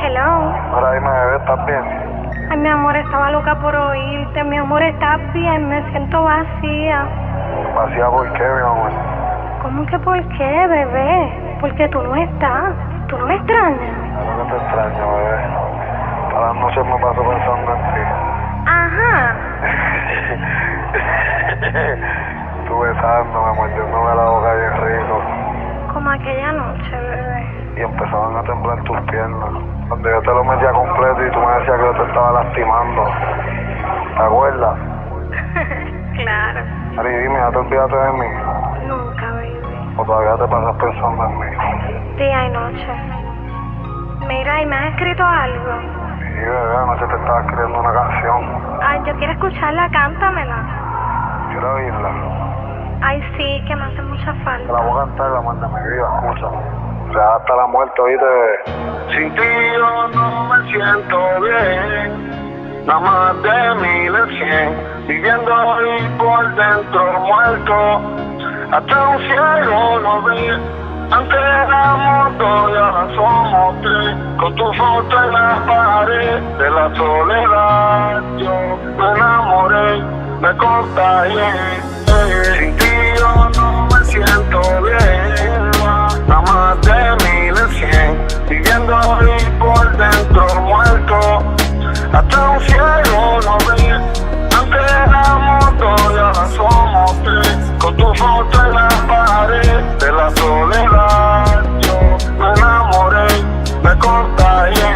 Hello. Ahora dime, bebé, ¿estás bien? Ay, mi amor, estaba loca por oírte. Mi amor, ¿estás bien? Me siento vacía. ¿Vacía por qué, mi amor? ¿Cómo que por qué, bebé? Porque tú no estás. ¿Tú no me extrañas? Claro que te extraño, bebé. Todas las noches me paso pensando en ti. Ajá. Tú besándome, mordiéndome la boca bien rico. Como aquella noche, bebé. Y empezaban a temblar tus piernas. Cuando yo te lo metía completo y tú me decías que yo te estaba lastimando. ¿Te acuerdas? Claro. Ari, dime, ¿ya te olvidaste de mí? Nunca, baby. ¿O todavía te pasas pensando en mí? Día y noche. Mira, ¿y me has escrito algo? Sí, bebé, anoche te estaba escribiendo una canción. Ay, yo quiero escucharla, cántamela. ¿Quieres oírla? Ay, sí, que me hace mucha Te falta. la voy a cantar, la manda mi vida, escucha. O sea, hasta la muerte, ¿oíste? Sin ti yo no me siento bien. Nada más de 1100. Viviendo ahí por dentro muerto. Hasta un cielo no ve. Antes éramos dos y ahora somos tres. Con tu foto en la pared de la soledad. Yo me enamoré, me contagié. Sin ti yo no me siento bien. Nada más de 1100. Viviendo ahí por dentro muerto. Hasta un cielo no ve. Antes éramos dos y ahora somos tres. Con tu foto en la pared de la soledad. Yo me enamoré, me contagié.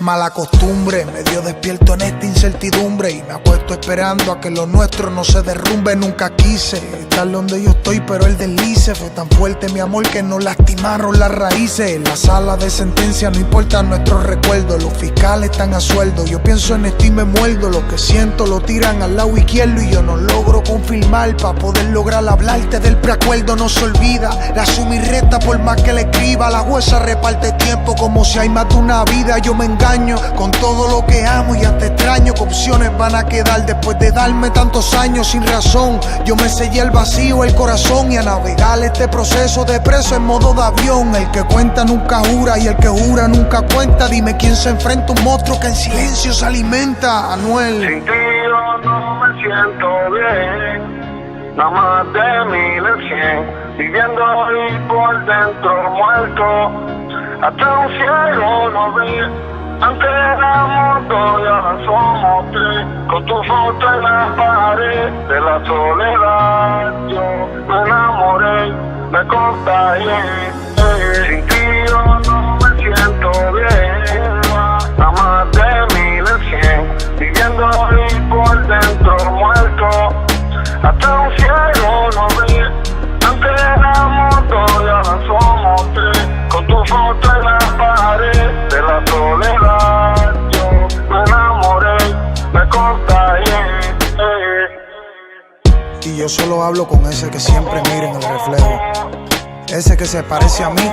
Mala costumbre, medio despierto en esta incertidumbre y me apuesto esperando a que lo nuestro no se derrumbe. Nunca quise estar donde yo estoy, pero el deslice fue tan fuerte, mi amor, que nos lastimaron las raíces. En la sala de sentencia no importan nuestros recuerdos, los fiscales están a sueldo. Yo pienso en esto y me muerdo, lo que siento lo tiran al lado izquierdo y yo no logro confirmar. Para poder lograr hablarte del preacuerdo no se olvida, la suma y resta por más que le escriba. La jueza reparte tiempo como si hay más de una vida. Yo me engaño con todo lo que amo y hasta extraño que opciones van a quedar después de darme tantos años sin razón. Yo me sellé el vacío, el corazón, y a navegar este proceso de preso en modo de avión. El que cuenta nunca jura y el que jura nunca cuenta. Dime quién se enfrenta a un monstruo que en silencio se alimenta. Anuel. Sin ti yo no me siento bien. Nada más de 1100. Viviendo ahí por dentro muerto. Hasta un cielo no ve. Antes éramos dos y ahora somos tres. Con tu foto en la pared de la soledad. Yo me enamoré, me contagié. Sin ti yo no me siento bien. Nada más de 1100. Viviendo ahí por dentro muerto. Hasta un cielo no ve. Antes éramos dos y ahora somos tres. Con tu foto en la pared de la soledad. Yo me enamoré, me contagié. Y yo solo hablo con ese que siempre mira en el reflejo, ese que se parece a mí,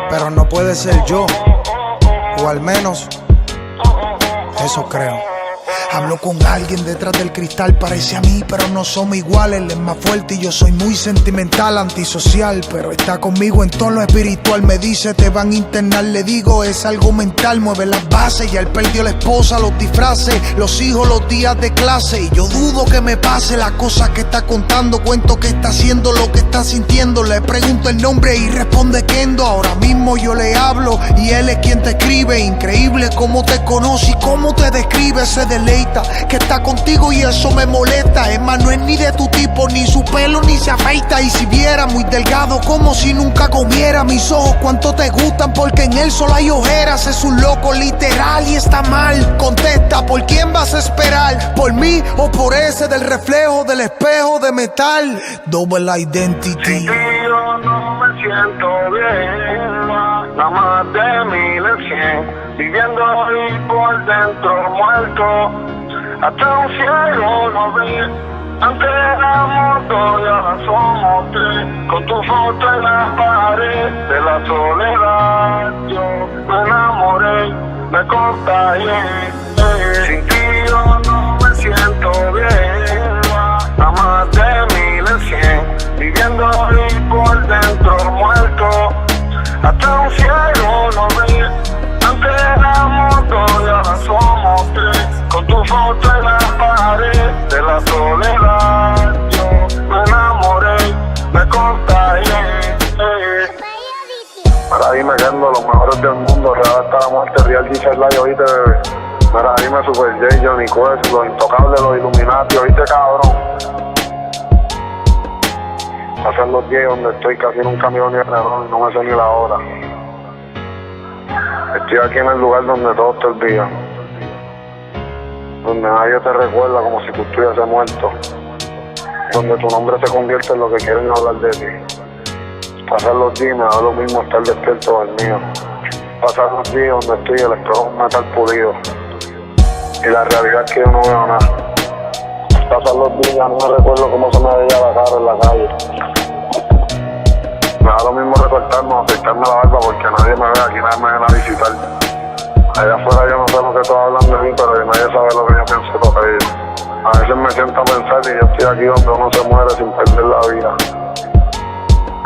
pero no puede ser yo, o al menos eso creo. Hablo con alguien detrás del cristal, parece a mí, pero no somos iguales. Él es más fuerte y yo soy muy sentimental, antisocial, pero está conmigo en todo lo espiritual. Me dice, te van a internar, le digo, es algo mental. Mueve las bases, ya él perdió la esposa, los disfraces, los hijos, los días de clase. Y yo dudo que me pase las cosas que está contando. Cuento que está haciendo lo que está sintiendo. Le pregunto el nombre y responde Kendo. Ahora mismo yo le hablo y él es quien te escribe. Increíble cómo te conoce y cómo te describe. Se deleita que está contigo y eso me molesta. Es más, no es ni de tu tipo, ni su pelo ni se afeita. Y si viera muy delgado como si nunca comiera. Mis ojos cuánto te gustan porque en él solo hay ojeras. Es un loco literal y está mal. Contesta, ¿por quién vas a esperar? ¿Por mí o por ese del reflejo del espejo de metal? Double Identity. Sin ti yo no me siento bien. Nada más de 1100. Viviendo ahí por dentro muerto. Hasta un cielo no ve. Antes éramos dos y ahora somos tres. Con tu foto en la pared de la soledad. Yo me enamoré, me contagié. Sin ti yo no me siento bien. Nada más de 1100. Viviendo ahí por dentro muerto. Hasta un cielo no ve. Mira, dime que ando los mejores del mundo, real hasta la muerte, real dice el live, oíste, bebé. Mira, dime Super J, Johnny Quest, los intocables, los Illuminati, oíste, cabrón. Pasan los días donde estoy casi en un camión ni reloj y no me sé ni la hora. Estoy aquí en el lugar donde todos te olvidan, donde nadie te recuerda como si tú estuvieses muerto, donde tu nombre se convierte en lo que quieren hablar de ti. Pasar los días me da lo mismo estar despierto del mío. Pasar los días donde estoy el espejo es un metal pulido y la realidad es que yo no veo nada. Pasar los días no me recuerdo cómo se me veía la cara en la calle. Me da lo mismo recortarme o afeitarme la barba porque nadie me ve, aquí nadie me viene a visitar. Allá afuera yo no sé lo que todos hablan de mí, pero nadie sabe lo que yo pienso sobre ellos. A veces me siento a pensar y yo estoy aquí donde uno se muere sin perder la vida.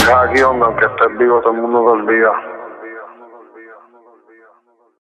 Es aquí donde aunque estés vivo todo el mundo te olvida.